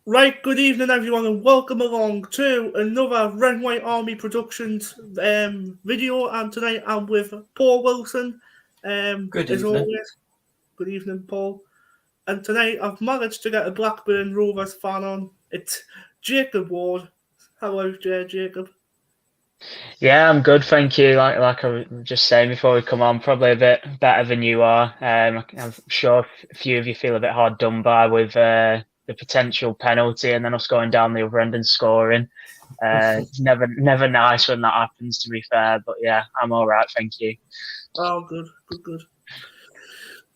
Right, good evening everyone and welcome along to another Red and White Army Productions video, and tonight I'm with Paul Wilson, Good as evening. always. Good evening, Paul. And tonight I've managed to get a Blackburn Rovers fan on. It's Jakob Ward. Hello, Jakob. Yeah, I'm good, thank you. Like I was just saying before we come on, probably a bit better than you are. I'm sure a few of you feel a bit hard done by with the potential penalty and then us going down the other end and scoring. It's never nice when that happens, to be fair. But yeah, I'm all right, thank you. Oh, good.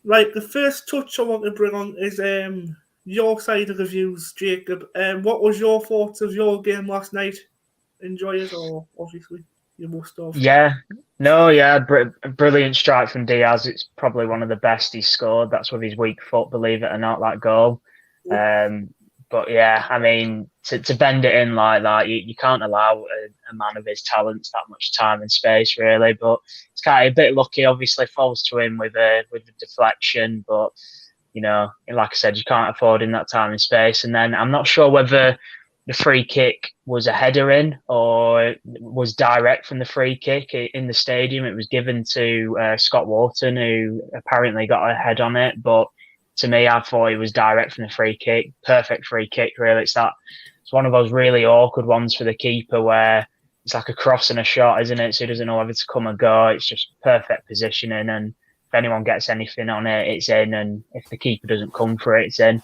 Right, the first touch I want to bring on is your side of the views, Jakob. What was your thoughts of your game last night? Enjoy it, or obviously you must have. Yeah, brilliant strike from Diaz. It's probably one of the best he's scored. That's with his weak foot, believe it or not, that goal. But yeah, I mean, to bend it in like that, you can't allow a man of his talents that much time and space, really. But it's kind of a bit lucky. Obviously, falls to him with a deflection, but you know, like I said, you can't afford him that time and space. And then I'm not sure whether the free kick was a header in or was direct from the free kick in the stadium. It was given to Scott Wharton, who apparently got a head on it, but to me, I thought it was direct from the free kick. Perfect free kick, really. It's one of those really awkward ones for the keeper where it's like a cross and a shot, isn't it? So he doesn't know whether to come or go. It's just perfect positioning, and if anyone gets anything on it, it's in, and if the keeper doesn't come for it, it's in.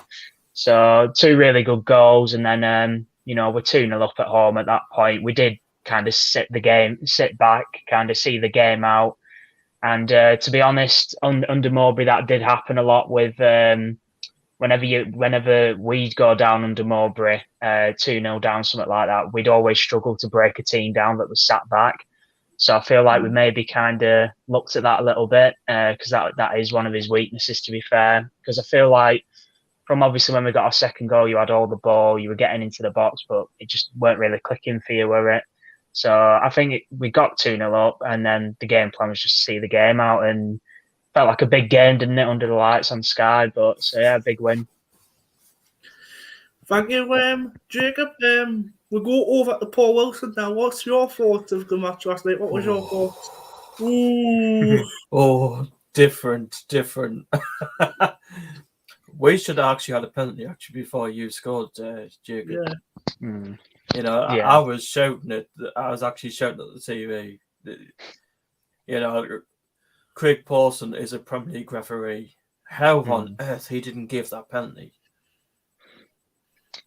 So two really good goals, and then we're 2-0 up at home at that point. We did kind of sit back, kind of see the game out. And to be honest, under Mowbray, that did happen a lot with whenever we'd go down under Mowbray, 2-0 down, something like that, we'd always struggle to break a team down that was sat back. So I feel like we maybe kind of looked at that a little bit because that is one of his weaknesses, to be fair. Because I feel like from obviously when we got our second goal, you had all the ball, you were getting into the box, but it just weren't really clicking for you, were it? So I think we got 2-0 up, and then the game plan was just to see the game out, and felt like a big game, didn't it, under the lights on Sky? But so yeah, big win. Thank you, Jakob. We'll go over to Paul Wilson now. What's your thoughts of the match last night? What was your thoughts? Ooh. Oh, different. We should have actually had a penalty before you scored, Jacob. Yeah. You know, Yeah. I was shouting it. I was actually shouting at the TV. You know, Craig Pawson is a Premier League referee. How on earth he didn't give that penalty?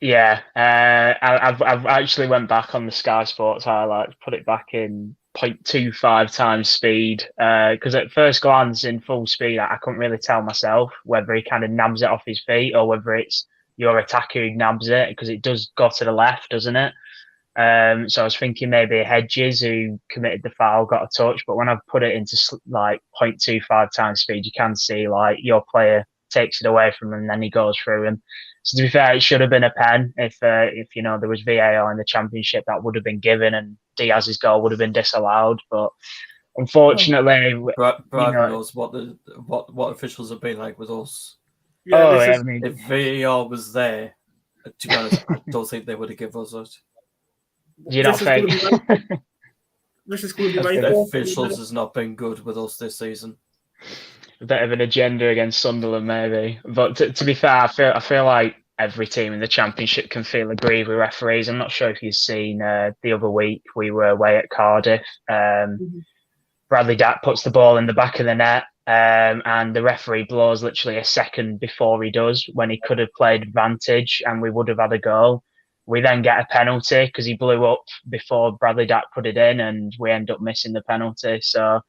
Yeah, I've actually went back on the Sky Sports highlights, put it back in 0.25 times speed, because at first glance in full speed, I couldn't really tell myself whether he kind of nabs it off his feet or whether it's your attacker who nabs it, because it does go to the left, doesn't it? So I was thinking maybe Hedges, who committed the foul, got a touch, but when I've put it into like 0.25 times speed, you can see like your player takes it away from him and then he goes through him. So to be fair, it should have been a pen. If there was VAR in the Championship, that would have been given, and Diaz's goal would have been disallowed. But unfortunately, Brad knows what officials have been like with us. Yeah, if VAR was there, to be honest, I don't think they would have given us it. You don't think? This is going to be right. Officials has not been good with us this season. A bit of an agenda against Sunderland, maybe. But to be fair, I feel like every team in the Championship can feel aggrieved with referees. I'm not sure if you've seen the other week we were away at Cardiff. Bradley Dack puts the ball in the back of the net, and the referee blows literally a second before he does, when he could have played advantage and we would have had a goal. We then get a penalty because he blew up before Bradley Dack put it in, and we end up missing the penalty. So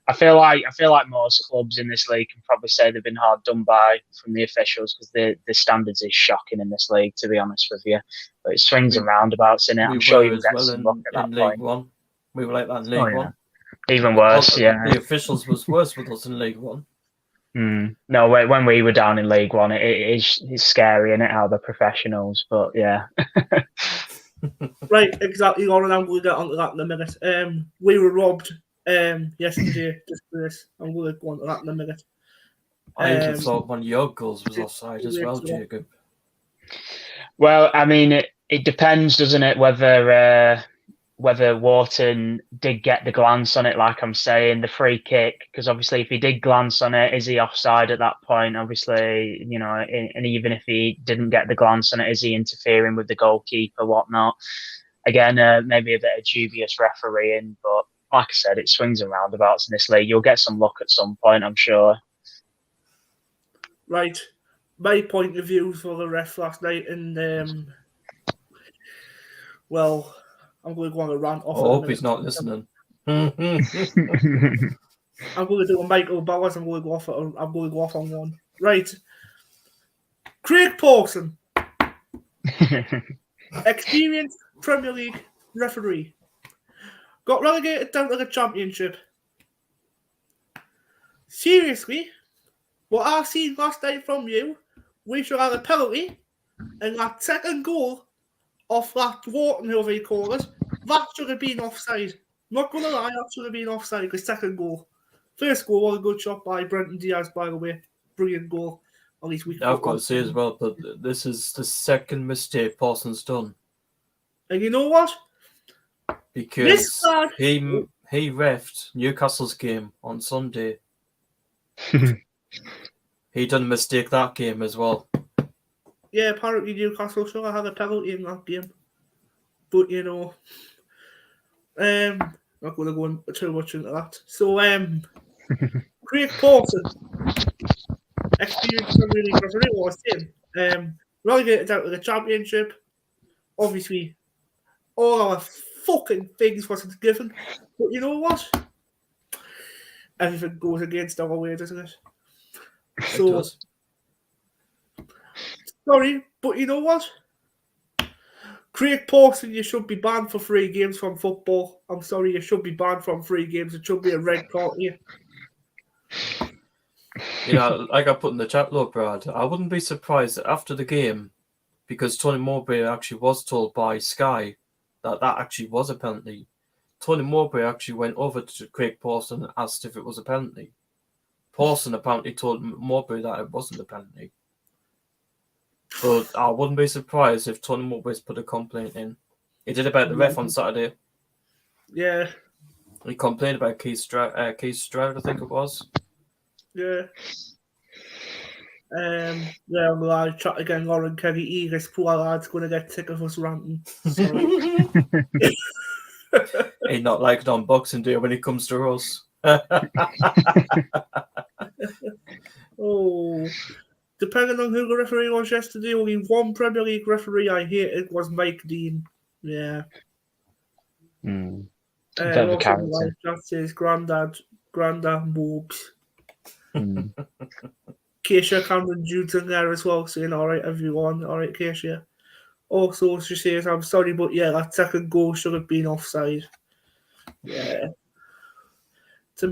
I feel like most clubs in this league can probably say they've been hard done by from the officials, because the standards is shocking in this league, to be honest with you. But it swings and roundabouts in it. I'm sure you'll get some luck at that point. League One. We were like that in League One. Even worse, yeah. The officials was worse with us in League One. No, when we were down in League One, it's scary, isn't it, how they're professionals? But yeah. Right, exactly, Lauren. I'm going to get onto that in a minute. We were robbed yesterday just for this. I'm going to go on to that in a minute. I even thought one of your goals was offside as well, Jacob. Well, I mean, it depends, doesn't it, whether Wharton did get the glance on it, like I'm saying, the free kick, because obviously if he did glance on it, is he offside at that point? Obviously, and even if he didn't get the glance on it, is he interfering with the goalkeeper, whatnot? Again, maybe a bit of dubious refereeing, but like I said, it swings and roundabouts in this league. You'll get some luck at some point, I'm sure. Right. My point of view for the ref last night, and well, I'm going to go on a rant off. I hope he's not listening. I'm going to do a Michael Bowers. I'm going to go off on one. Right. Craig Pawson, experienced Premier League referee, got relegated down to the Championship. Seriously, what I seen last night from you, we should have a penalty, and that second goal off that Wharton, whoever you call it, that should have been offside. Not going to lie, that should have been offside, the second goal. First goal was a good shot by Brenton Diaz, by the way. Brilliant goal. At least I've got to say as well, but this is the second mistake Parsons done. And you know what? Because he reffed Newcastle's game on Sunday. He done a mistake that game as well. Yeah, apparently Newcastle should have had a penalty in that game. But, not going to go too much into that. So, Craig Pawson, experienced Premier League referee, was him. Relegated out to the Championship. Obviously, all our fucking things wasn't given. But you know what? Everything goes against our way, doesn't it? So, It does. Sorry, but you know what? Craig Pawson, you should be banned for 3 games from football. I'm sorry, you should be banned from 3 games. It should be a red card here. Like I put in the chat, look, Brad, I wouldn't be surprised that after the game, because Tony Mowbray actually was told by Sky that actually was a penalty. Tony Mowbray actually went over to Craig Pawson and asked if it was a penalty. Pawson apparently told Mowbray that it wasn't a penalty. But I wouldn't be surprised if Tony Mowbray's put a complaint in. He did about the ref on Saturday. Yeah. He complained about Keith Stroud, I think it was. Yeah. I'm glad chat again, Lauren Kerry. This poor lad's going to get sick of us ranting. He's not like it on Boxing Day when it comes to us. Oh, depending on who the referee was yesterday, only one Premier League referee I hated was Mike Dean. Yeah. That says Grandad Mobes. Keisha Cameron Jude's in there as well, saying, all right, everyone. All right, Keisha. Also, she says, I'm sorry, but yeah, that second goal should have been offside. Yeah. It's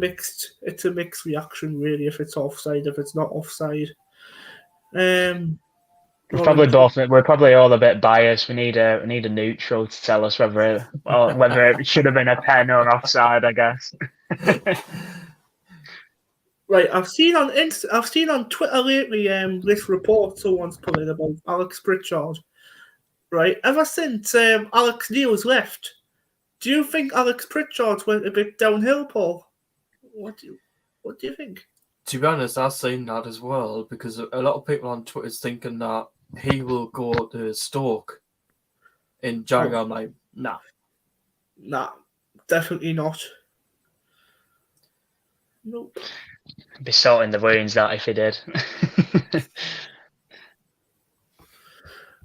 a mixed reaction, really, if it's offside, if it's not offside. We're probably all a bit biased. We need a neutral to tell us whether it should have been a pen or offside, I guess. Right, I've seen on Twitter lately this report someone's put in about Alex Pritchard. Right, ever since Alex Neil's left, do you think Alex Pritchard's went a bit downhill, Paul? What do you think? To be honest, I've seen that as well, because a lot of people on Twitter is thinking that he will go to Stoke in January. I'm like, nah. Nah, definitely not. Nope. Be salting the wounds that if he did.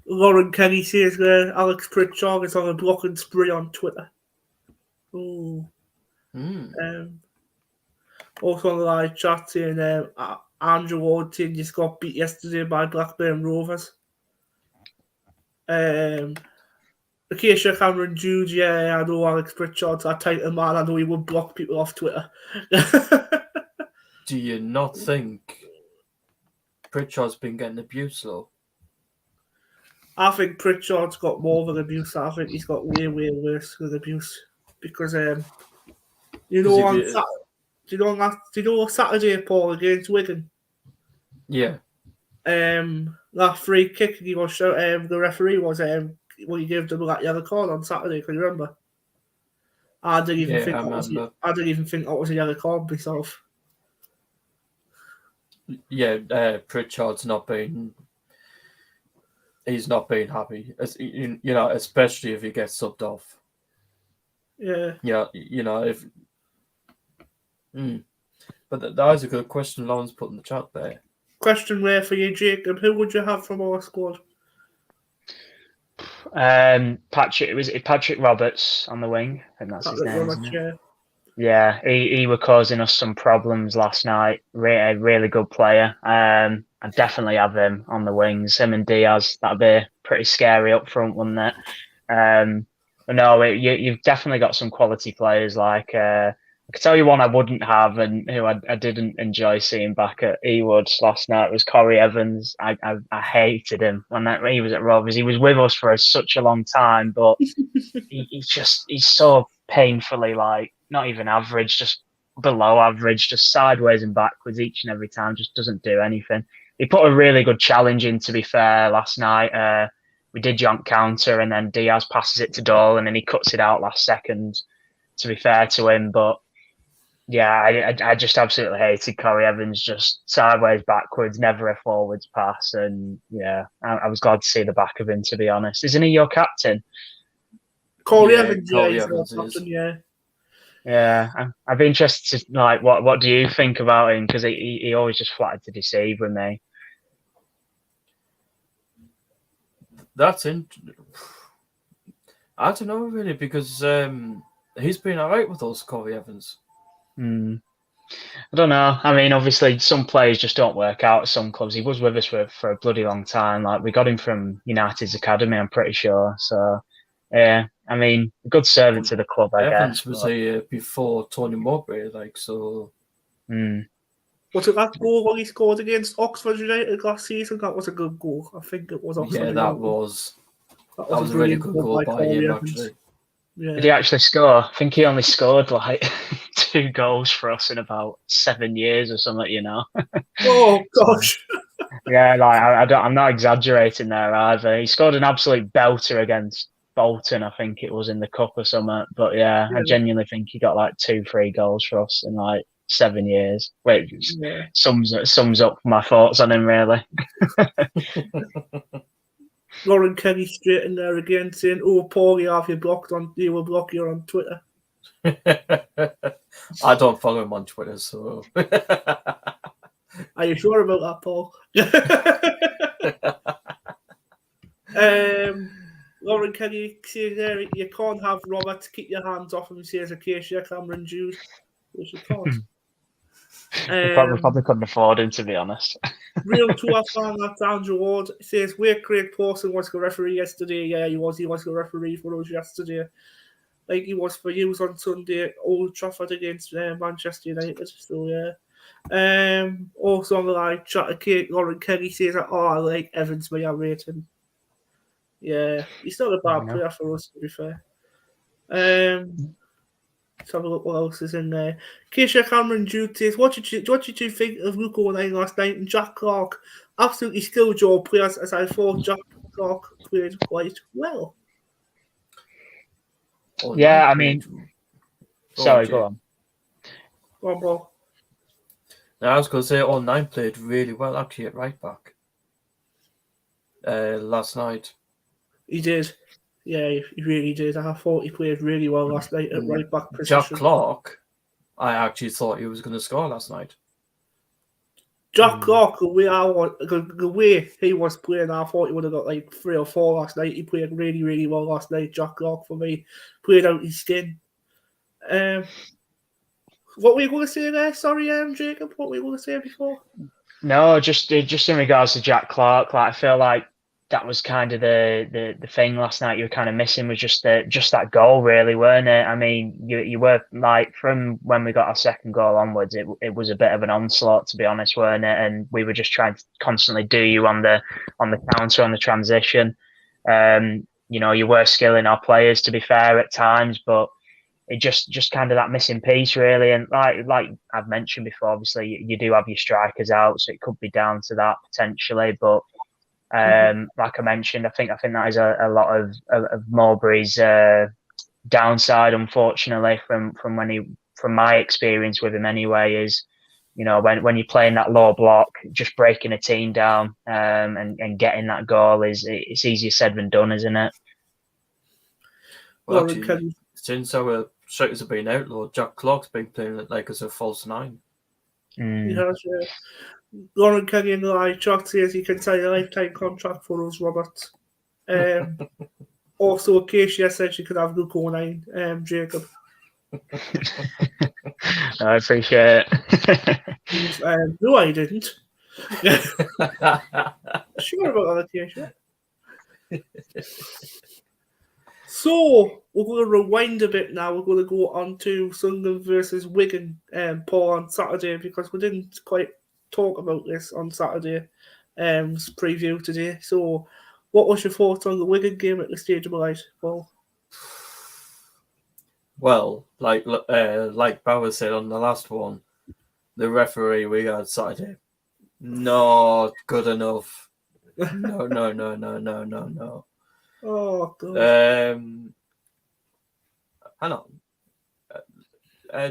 Lauren Kenny says Alex Pritchard is on a blocking spree on Twitter. Oh. Also on the live chat saying Andrew Ward team just got beat yesterday by Blackburn Rovers. Acacia Cameron Jude, yeah, I know Alex Pritchard's that type of man. I know he would block people off Twitter. Do you not think Pritchard's been getting abused, though? I think Pritchard's got more than abuse. I think he's got way, way worse than abuse. Because, Saturday, Paul, against Wigan? Yeah. that free kick he was the referee was when he gave them that yellow card on Saturday. Can you remember? I didn't even think that was a yellow card myself. Yeah, Pritchard's not been. He's not been happy, especially if he gets subbed off. Yeah. Yeah, if. But that is a good question Lauren's put in the chat there. Question there for you, Jacob. Who would you have from our squad? Patrick Roberts on the wing, and that's his name. Isn't it? Yeah, he was causing us some problems last night. Really good player. I'd definitely have him on the wings. Him and Diaz, that'd be pretty scary up front, wouldn't it? But no, you've definitely got some quality players. Like I could tell you one I wouldn't have, and who I didn't enjoy seeing back at Ewood last night was Corey Evans. I hated him when he was at Rovers. He was with us for such a long time, but he's so painfully not even average, just below average, just sideways and backwards each and every time, just doesn't do anything. He put a really good challenge in, to be fair, last night. We did jump counter and then Diaz passes it to Dole and then he cuts it out last second, to be fair to him. But yeah, I just absolutely hated Corey Evans, just sideways, backwards, never a forwards pass. And yeah, I was glad to see the back of him, to be honest. Isn't he your captain? Corey Evans, yeah. Yeah, I'd be interested to what do you think about him, because he always just flattered to deceive with me. That's I don't know really, because he's been alright with us, Corey Evans. I don't know. I mean, obviously, some players just don't work out at some clubs. He was with us for a bloody long time. Like, we got him from United's academy, I'm pretty sure. So, yeah, I mean, good servant to the club, I guess. Evans was here before Tony Mowbray, so. Was it that goal when he scored against Oxford United last season? That was a good goal. I think it was Oxford United. That was a really good goal by him, actually. Yeah. Did he actually score? I think he only scored 2 goals for us in about 7 years or something, Oh gosh. Yeah, I'm not exaggerating there either. He scored an absolute belter against Bolton, I think it was, in the cup or something. But yeah, I genuinely think he got 2-3 goals for us in 7 years. Which sums up my thoughts on him, really. Lauren Kenny straight in there again saying, "Oh, Paul, you will block you on Twitter." I don't follow him on Twitter, so. Are you sure about that, Paul? Lauren Kenny says there, you can't have Robert keep your hands off him, says Acacia Cameron Jude, which you can't. We probably couldn't afford him, to be honest. Real tour fan, that's Andrew Ward, says, where Craig Pawson was the referee yesterday. Yeah, he was the referee for us yesterday. Like he was for you on Sunday at Old Trafford against Manchester United. So, yeah. Also on the live chat, Lauren Kenny says, I like Evans, my rating. Yeah, he's not a bad player for us, to be fair. Let's have a look what else is in there. Keisha Cameron Jude says, what did you think of Luke O'Neill last night? And Jack Clark absolutely skilled your players, as I thought Jack Clark played quite well. Yeah, I mean, sorry, go on. Go on, Paul. I was going to say, O'Neill played really well actually at right back last night. He did. Yeah, he really did. I thought he played really well last night at right back position. Jack Clark, I actually thought he was going to score last night. Jack Clark, the way he was playing, I thought he would have got 3 or 4 last night. He played really, really well last night. Jack Clark, for me, played out his skin. What were you going to say there? Sorry, Jacob. What were you going to say before? No, just in regards to Jack Clark, I feel like that was kind of the thing last night you were kind of missing, was just that goal, really, weren't it? I mean, you were from when we got our second goal onwards, it was a bit of an onslaught, to be honest, weren't it? And we were just trying to constantly do you on the counter, on the transition. You were skilling our players, to be fair, at times, but it just kind of that missing piece, really. And like I've mentioned before, obviously you do have your strikers out, so it could be down to that potentially, but Like I mentioned, I think that is a lot of Mowbray's downside, unfortunately, from my experience with him anyway, is when you're playing that low block, just breaking a team down and getting that goal it's easier said than done, isn't it? Well, actually, since our strikers have been outlawed, Jack Clark's been playing it like as a false nine. He has, Lauren Kenny and I chat says he can sign a lifetime contract for us, Robert. Also, Acacia said she could have Luke 09, Jacob. I appreciate it. No, I didn't. Sure about that, Acacia. So, we're going to rewind a bit now. We're going to go on to Sunderland versus Wigan, Paul, on Saturday, because we didn't quite talk about this on Saturday, preview today. So, what was your thoughts on the Wigan game at the stage of light, Paul? Well, like Bauer said on the last one, the referee we had Saturday, not good enough. No. Oh, God. Hang on.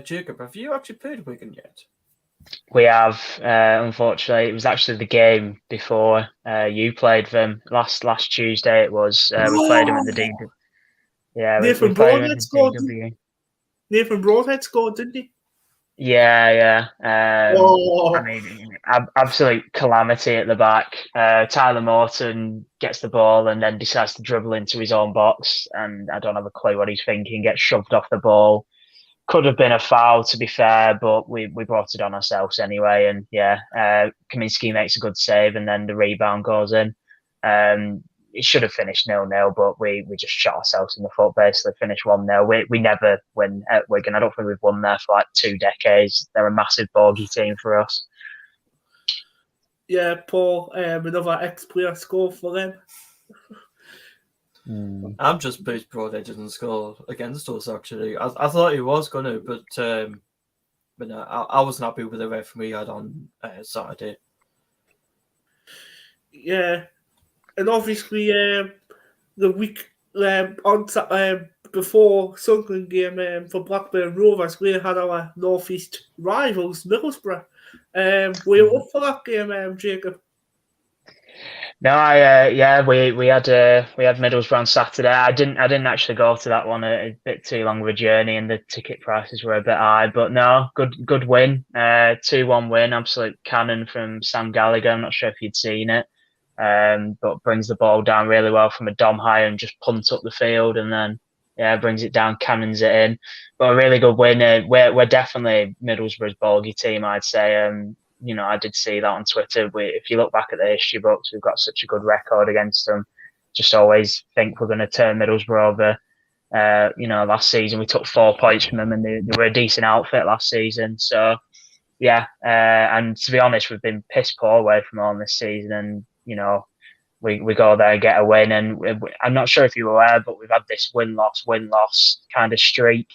Jacob, have you actually played Wigan yet? We have, unfortunately. It was actually the game before you played them last Tuesday. It was. We played them at the DW. Yeah, Nathan Broadhead scored. Nathan Broadhead scored, didn't he? Yeah. I mean, absolute calamity at the back. Tyler Morton gets the ball and then decides to dribble into his own box, and I don't have a clue what he's thinking. Gets shoved off the ball. Could have been a foul, to be fair, but we brought it on ourselves anyway. And Kaminsky makes a good save, and then the rebound goes in. It should have finished 0-0, but we just shot ourselves in the foot, basically. Finished 1-0. We never win at Wigan. I don't think we've won there for like 2 decades. They're a massive bogey team for us. Yeah, Paul, another ex-player score for them. I'm just pleased Broadhead didn't score against us, actually. I thought he was going to, but no, I wasn't happy with the referee we had on Saturday. Yeah. And obviously, the week before Sunderland game for Blackburn Rovers, we had our northeast rivals, Middlesbrough. Were you up for that game, Jacob? No, we had Middlesbrough on Saturday. I didn't actually go to that one. A bit too long of a journey, and the ticket prices were a bit high. But no, good win. 2-1 win. Absolute cannon from Sam Gallagher. I'm not sure if you'd seen it, but brings the ball down really well from a dom high and just punts up the field, and then brings it down, cannons it in. But a really good win. We're definitely Middlesbrough's bogey team, I'd say. I did see that on Twitter. If you look back at the history books, we've got such a good record against them. Just always think we're going to turn Middlesbrough over. Last season we took 4 points from them, and they were a decent outfit last season. So, and to be honest, we've been piss poor away from home this season, and we go there and get a win. And I'm not sure if you were aware, but we've had this win-loss kind of streak.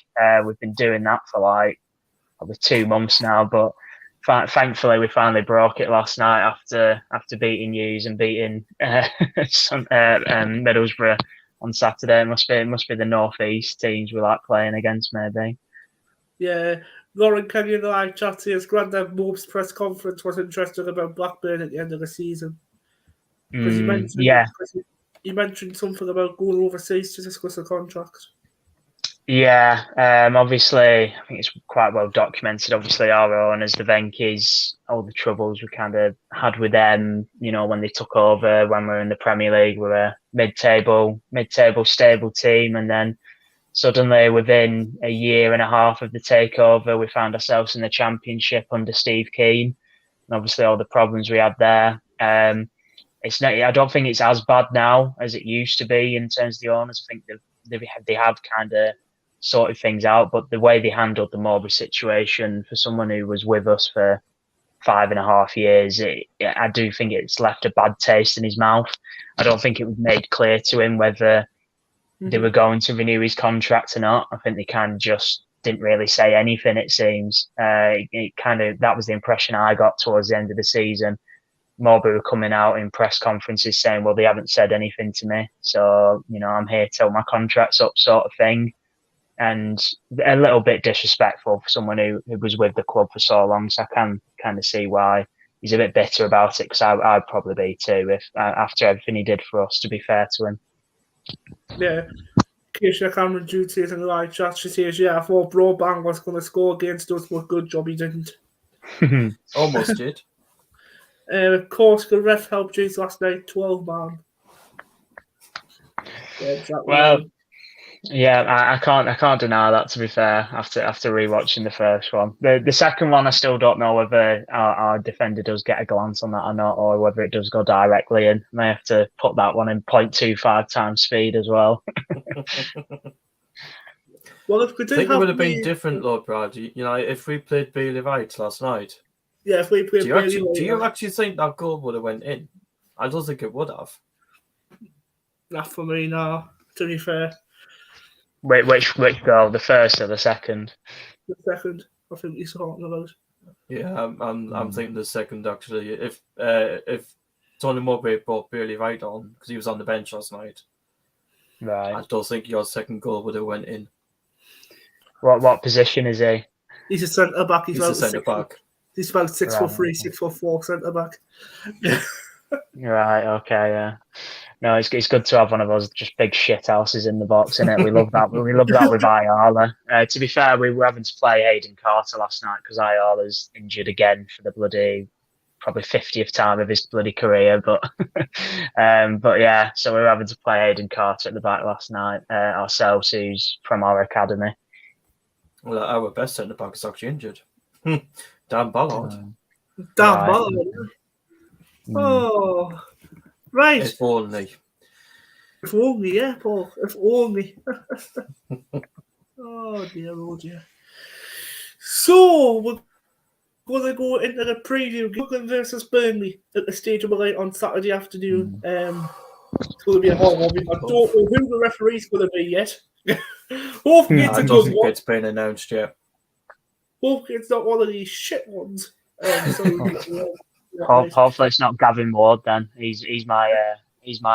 We've been doing that for like probably 2 months now, but thankfully, we finally broke it last night after beating Hughes and beating Middlesbrough on Saturday. It must be the northeast teams we like playing against, maybe. Yeah, Lauren Kenyon and I chatted. It's glad that Mobe's press conference was interested about Blackburn at the end of the season. Because he mentioned something about going overseas to discuss a contract. Yeah, obviously, I think it's quite well documented. Obviously, our owners, the Venkis, all the troubles we kind of had with them, when they took over, when we were in the Premier League, we were a mid-table stable team. And then suddenly, within a year and a half of the takeover, we found ourselves in the Championship under Steve Keane. And obviously, all the problems we had there. It's not. I don't think it's as bad now as it used to be in terms of the owners. I think they have kind of sorted things out, but the way they handled the Mowbray situation, for someone who was with us for 5.5 years, I do think it's left a bad taste in his mouth. I don't think it was made clear to him whether they were going to renew his contract or not. I think they kind of just didn't really say anything, it seems. That was the impression I got towards the end of the season. Mowbray were coming out in press conferences saying, well, they haven't said anything to me. So, I'm here till my contract's up sort of thing. And a little bit disrespectful for someone who was with the club for so long. So I can kind of see why he's a bit bitter about it, because I'd probably be too, if after everything he did for us, to be fair to him. Yeah. Keisha Cameron Duty in the live chat. She says, I thought Broadband was going to score against us, but good job he didn't. Almost did. Of course, the ref helped James last night, 12 man. Yeah, exactly. Well, yeah, I can't deny that, to be fair, after rewatching the first one. The second one, I still don't know whether our defender does get a glance on that or not, or whether it does go directly in. May have to put that one in 0.25 times speed as well. Well, if we did I think it would have been different, Lord Brad. If we played Bailey Wright last night. Yeah, if we played Bailey Wright. Do you actually think that goal would have went in? I don't think it would have. Not for me, no. To be fair. Which goal? The first or the second? The second, I think he's talking about. Yeah, I'm thinking the second actually. If Tony Mowbray brought Bailey Wright on because he was on the bench last night, right? I don't think your second goal would have went in. What position is he? He's a centre back. He's a centre back. He's about 6'3", 6'4" centre back. Right. Okay. Yeah. No, it's good to have one of those just big shit houses in the box, innit? We love that. We love that with Ayala. To be fair, we were having to play Hayden Carter last night because Ayala's injured again for the bloody probably 50th time of his bloody career. But yeah, so we were having to play Hayden Carter at the back last night ourselves, who's from our academy. Well, our best centre back is actually injured. Dan Ballard. Dan Ballard. Oh. Right. If only. If only, yeah, Paul. If only. Oh dear. So we're going to go into the preview. Wigan versus Burnley at the Stadium of Light on Saturday afternoon. It's going to be a horrible game. I don't know who the referee's going to be yet. Hopefully it's a good one. I don't think it's been announced yet. Hopefully it's not one of these shit ones. Hopefully it's not Gavin Ward then. He's my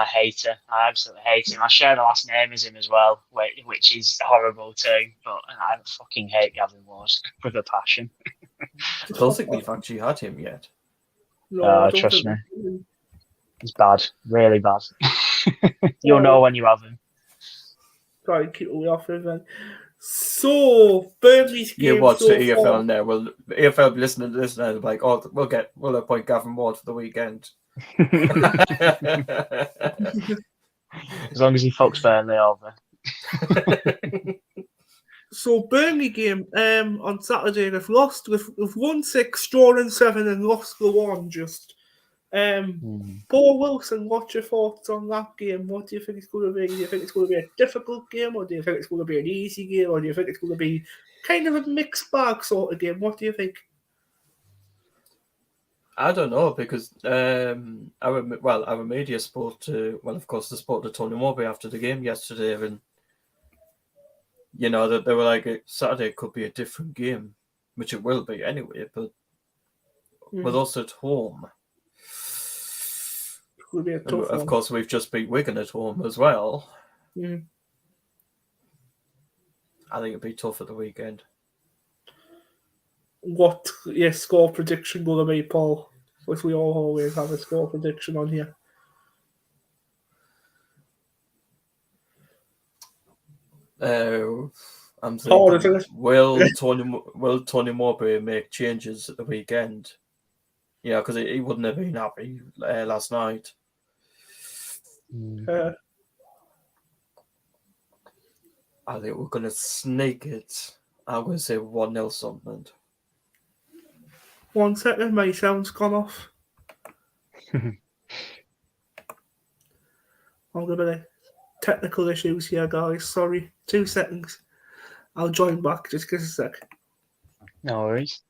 hater. I absolutely hate him. I share the last name as him as well, which is horrible too. But I fucking hate Gavin Ward with a passion. I don't think we've actually had him yet. No, trust me. He's bad. Really bad. You'll know when you have him. Try and keep away off him then. So, Burnley's game. You watch the EFL now. Well, the EFL will be listening to this now. Like, we'll appoint Gavin Ward for the weekend. As long as he fucks Burnley over. So, Burnley game on Saturday. They've lost. They've won 6, drawn 7, and lost the 1 just. Paul Wilson, what's your thoughts on that game? What do you think it's going to be? Do you think it's going to be a difficult game, or do you think it's going to be an easy game, or do you think it's going to be kind of a mixed bag sort of game? What do you think? I don't know, because our media spoke to, of course, they spoke to Tony Mowbray after the game yesterday, and that they were like, Saturday could be a different game, which it will be anyway, but with us at home. Of course, we've just beat Wigan at home as well. I think it'll be tough at the weekend. What your score prediction going to be, Paul? Because we all always have a score prediction on here. I'm thinking, will Tony Mowbray make changes at the weekend? Yeah, because he wouldn't have been happy last night. I think we're going to sneak it. I'm going to say 1-0 Sunderland. 1 second, my sound's gone off. I'm going to technical issues here, guys. Sorry. 2 seconds. I'll join back. Just give us a sec. No worries.